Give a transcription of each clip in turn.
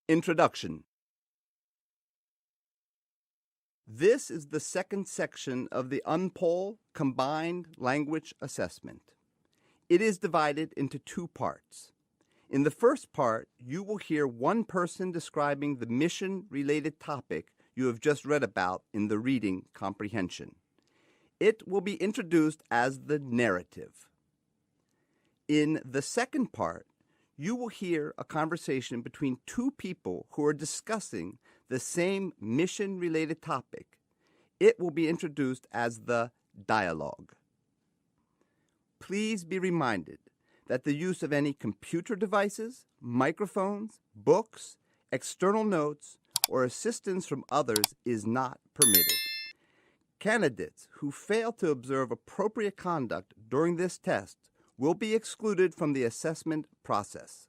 Introduction. This is the second section of the UNPOL Combined Language Assessment. It is divided into two parts. In the first part, you will hear one person describing the mission-related topic you have just read about in the reading comprehension. It will be introduced as the narrative. In the second part, you will hear a conversation between two people who are discussing the same mission-related topic. It will be introduced as the dialogue. Please be reminded that the use of any computer devices, microphones, books, external notes, or assistance from others is not permitted. Candidates who fail to observe appropriate conduct during this test will be excluded from the assessment process.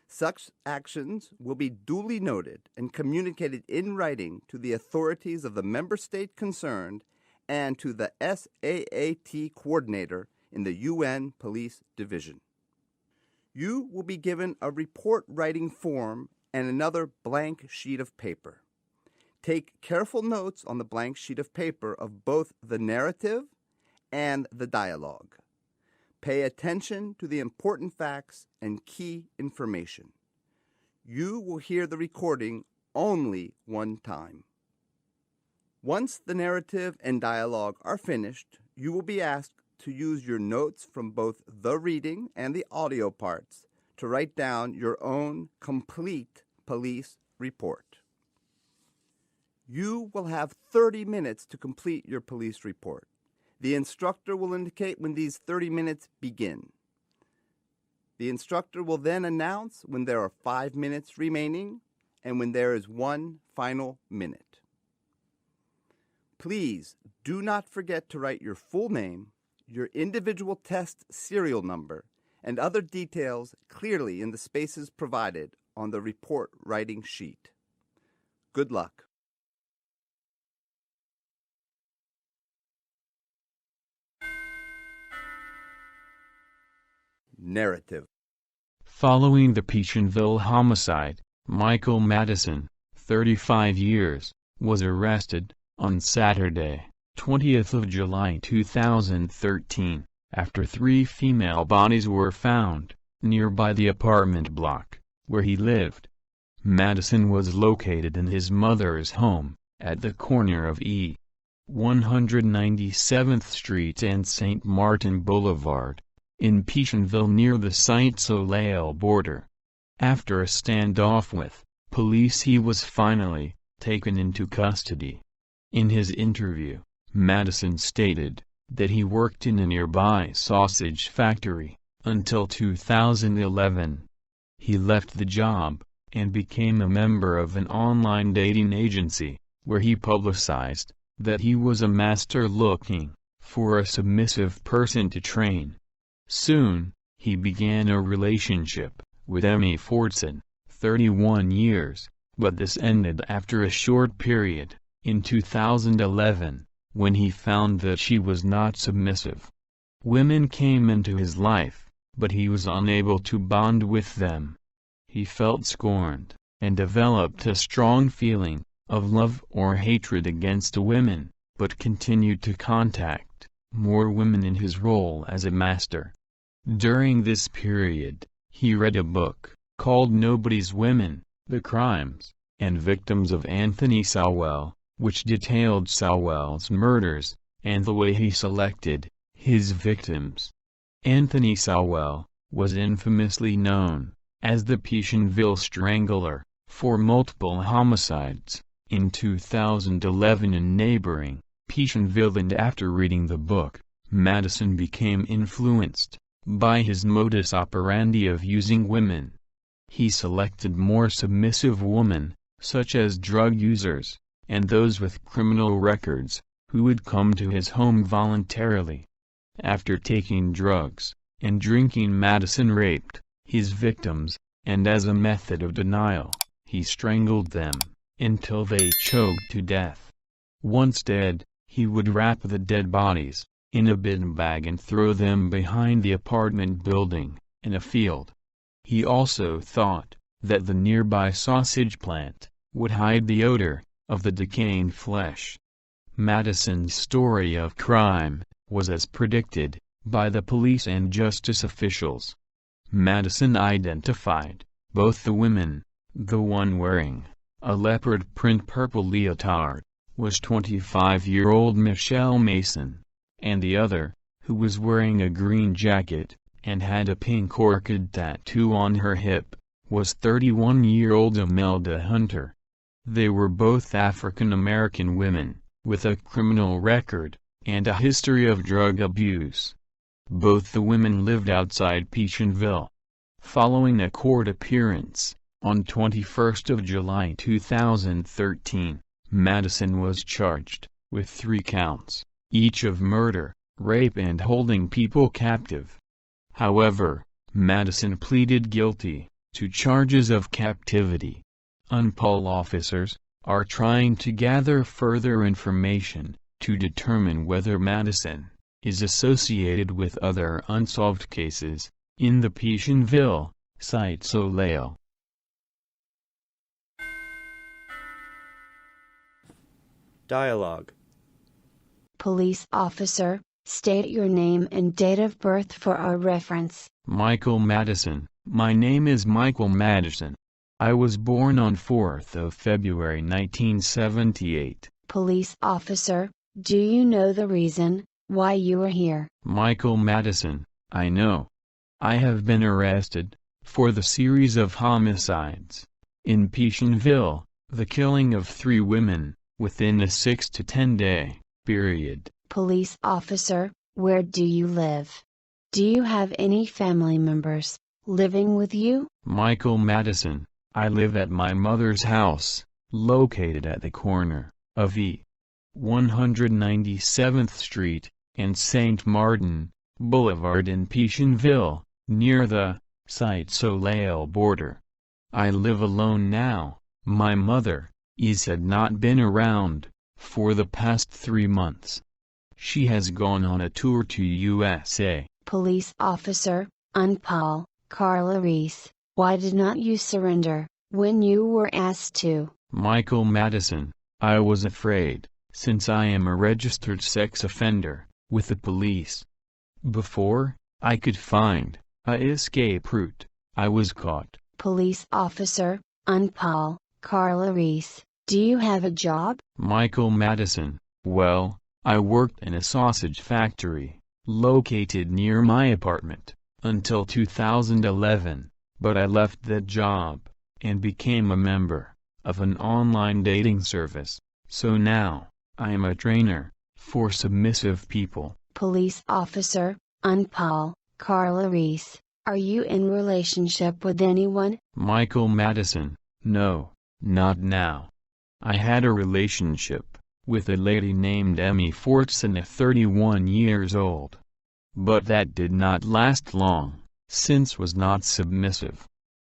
Such actions will be duly noted and communicated in writing to the authorities of the member state concerned and to the SAAT coordinator in the UN Police Division. You will be given a report writing form and another blank sheet of paper. Take careful notes on the blank sheet of paper of both the narrative and the dialogue. Pay attention to the important facts and key information. You will hear the recording only one time. Once the narrative and dialogue are finished, you will be asked to use your notes from both the reading and the audio parts to write down your own complete police report. You will have 30 minutes to complete your police report. The instructor will indicate when these 30 minutes begin. The instructor will then announce when there are 5 minutes remaining and when there is one final minute. Please do not forget to write your full name, your individual test serial number, and other details clearly in the spaces provided on the report writing sheet. Good luck. Narrative. Following the Peachenville homicide, Michael Madison, 35 years, was arrested on Saturday, 20th of July 2013, after 3 female bodies were found nearby the apartment block where he lived. Madison was located in his mother's home at the corner of E. 197th Street and St. Martin Boulevard in Peachenville near the Saint-Soleil border. After a standoff with police, he was finally taken into custody. In his interview, Madison stated that he worked in a nearby sausage factory until 2011. He left the job and became a member of an online dating agency, where he publicized that he was a master looking for a submissive person to train. Soon, he began a relationship with Emmy Fordson, 31 years, but this ended after a short period, in 2011, when he found that she was not submissive. Women came into his life, but he was unable to bond with them. He felt scorned, and developed a strong feeling of love or hatred against women, but continued to contact more women in his role as a master. During this period, he read a book called Nobody's Women: The Crimes and Victims of Anthony Sowell, which detailed Sowell's murders and the way he selected his victims. Anthony Sowell was infamously known as the Peachenville Strangler for multiple homicides in 2011 in neighboring Peachenville, and after reading the book, Madison became influenced by his modus operandi of using women. He selected more submissive women, such as drug users, and those with criminal records, who would come to his home voluntarily. After taking drugs and drinking, Madison raped his victims, and as a method of denial, he strangled them until they choked to death. Once dead, he would wrap the dead bodies in a bin bag and throw them behind the apartment building, in a field. He also thought that the nearby sausage plant would hide the odor of the decaying flesh. Madison's story of crime was as predicted by the police and justice officials. Madison identified both the women. The one wearing a leopard print purple leotard was 25-year-old Michelle Mason, and the other, who was wearing a green jacket and had a pink orchid tattoo on her hip, was 31-year-old Imelda Hunter. They were both African-American women, with a criminal record and a history of drug abuse. Both the women lived outside Petionville. Following a court appearance on 21st of July 2013, Madison was charged with 3 counts, each of murder, rape and holding people captive. However, Madison pleaded guilty to charges of captivity. UNPAL officers are trying to gather further information to determine whether Madison is associated with other unsolved cases in the Petionville site Soleil. Dialogue. Police officer, state your name and date of birth for our reference. Michael Madison. My name is Michael Madison. I was born on 4th of February 1978. Police officer, do you know the reason why you are here? Michael Madison. I know. I have been arrested for the series of homicides in Petionville, the killing of 3 women within a 6 to 10 day period. Police officer, where do you live? Do you have any family members living with you? Michael Madison. I live at my mother's house, located at the corner of E. 197th Street and St. Martin Boulevard in Petionville, near the site Soleil border. I live alone now. My mother had not been around for the past 3 months. She has gone on a tour to USA. Police officer, UNPAL, Carla Reese, why did not you surrender when you were asked to? Michael Madison. I was afraid, since I am a registered sex offender with the police. Before I could find a escape route, I was caught. Police officer, UNPAL, Carla Reese, do you have a job? Michael Madison. Well, I worked in a sausage factory located near my apartment until 2011, but I left that job and became a member of an online dating service, so now I am a trainer for submissive people. Police officer, UNPAL, Carla Reese, are you in relationship with anyone? Michael Madison. No, not now. I had a relationship with a lady named Emmy Fortson, 31 years old. But that did not last long, since was not submissive.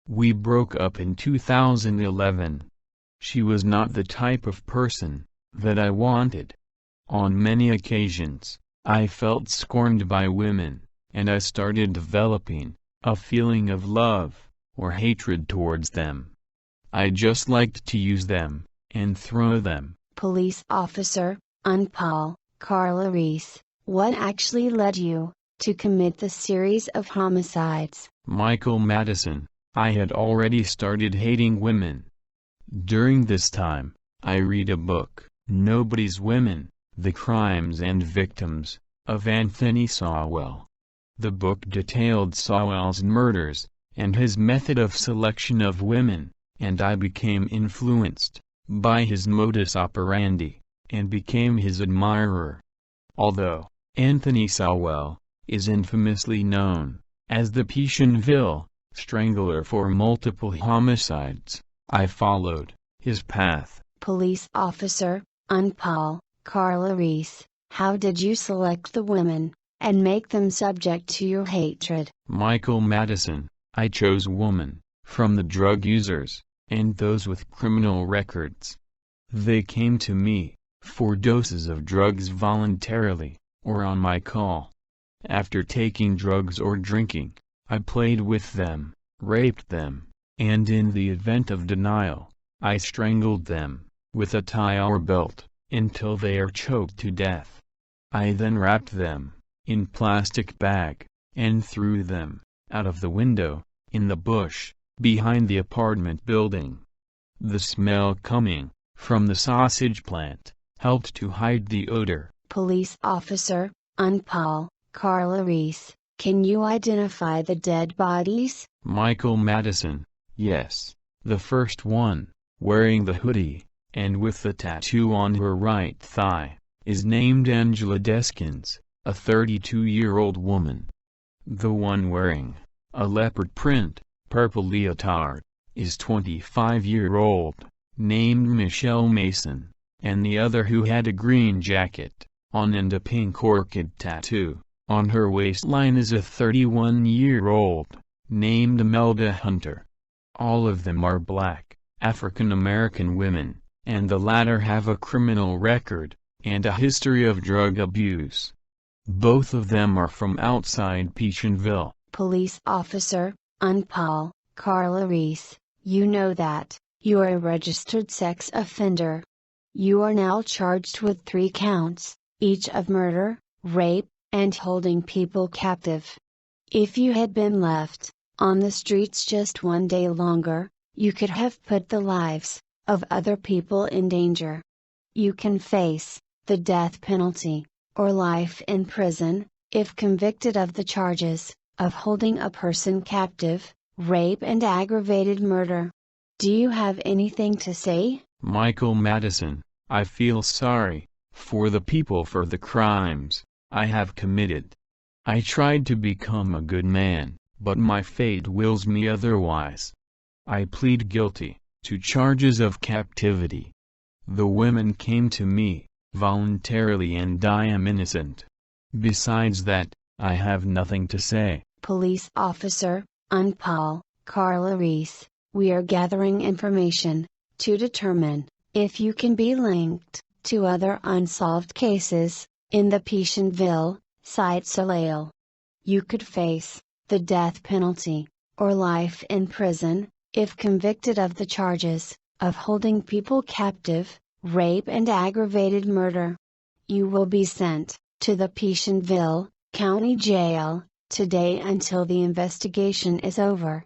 We broke up in 2011. She was not the type of person that I wanted. On many occasions, I felt scorned by women, and I started developing a feeling of love or hatred towards them. I just liked to use them and throw them. Police officer, UNPAL, Carla Reese, what actually led you to commit the series of homicides? Michael Madison. I had already started hating women. During this time, I read a book, Nobody's Women, The Crimes and Victims, of Anthony Sowell. The book detailed Sowell's murders and his method of selection of women, and I became influenced by his modus operandi, and became his admirer. Although Anthony Sowell is infamously known as the Petionville Strangler for multiple homicides, I followed his path. Police officer, UNPAL, Carla Reese, how did you select the women and make them subject to your hatred? Michael Madison. I chose women from the drug users and those with criminal records. They came to me for doses of drugs voluntarily or on my call. After taking drugs or drinking, I played with them, raped them, and in the event of denial, I strangled them, with a tie or belt, until they are choked to death. I then wrapped them, in plastic bag, and threw them, out of the window, in the bush, behind the apartment building. The smell coming, from the sausage plant, helped to hide the odor. Police officer, Paul, Carla Reese, can you identify the dead bodies? Michael Madison, yes. The first one, wearing the hoodie, and with the tattoo on her right thigh, is named Angela Deskins, a 32-year-old woman. The one wearing a leopard print, purple leotard, is 25-year-old, named Michelle Mason, and the other, who had a green jacket on and a pink orchid tattoo on her waistline, is a 31-year-old, named Imelda Hunter. All of them are black, African-American women, and the latter have a criminal record, and a history of drug abuse. Both of them are from outside Peachinville. Police officer, Paul, Carla Reese, you know that you are a registered sex offender. You are now charged with 3 counts, each of murder, rape, and holding people captive. If you had been left on the streets just one day longer, you could have put the lives of other people in danger. You can face the death penalty, or life in prison, if convicted of the charges of holding a person captive, rape, and aggravated murder. Do you have anything to say? Michael Madison, I feel sorry for the people for the crimes I have committed. I tried to become a good man, but my fate wills me otherwise. I plead guilty to charges of captivity. The women came to me voluntarily, and I am innocent. Besides that, I have nothing to say. Police officer, Paul, Carla Reese, we are gathering information to determine if you can be linked to other unsolved cases in the Peachinville site. CLA. You could face the death penalty, or life in prison, if convicted of the charges of holding people captive, rape, and aggravated murder. You will be sent to the Peachinville County Jail today until the investigation is over.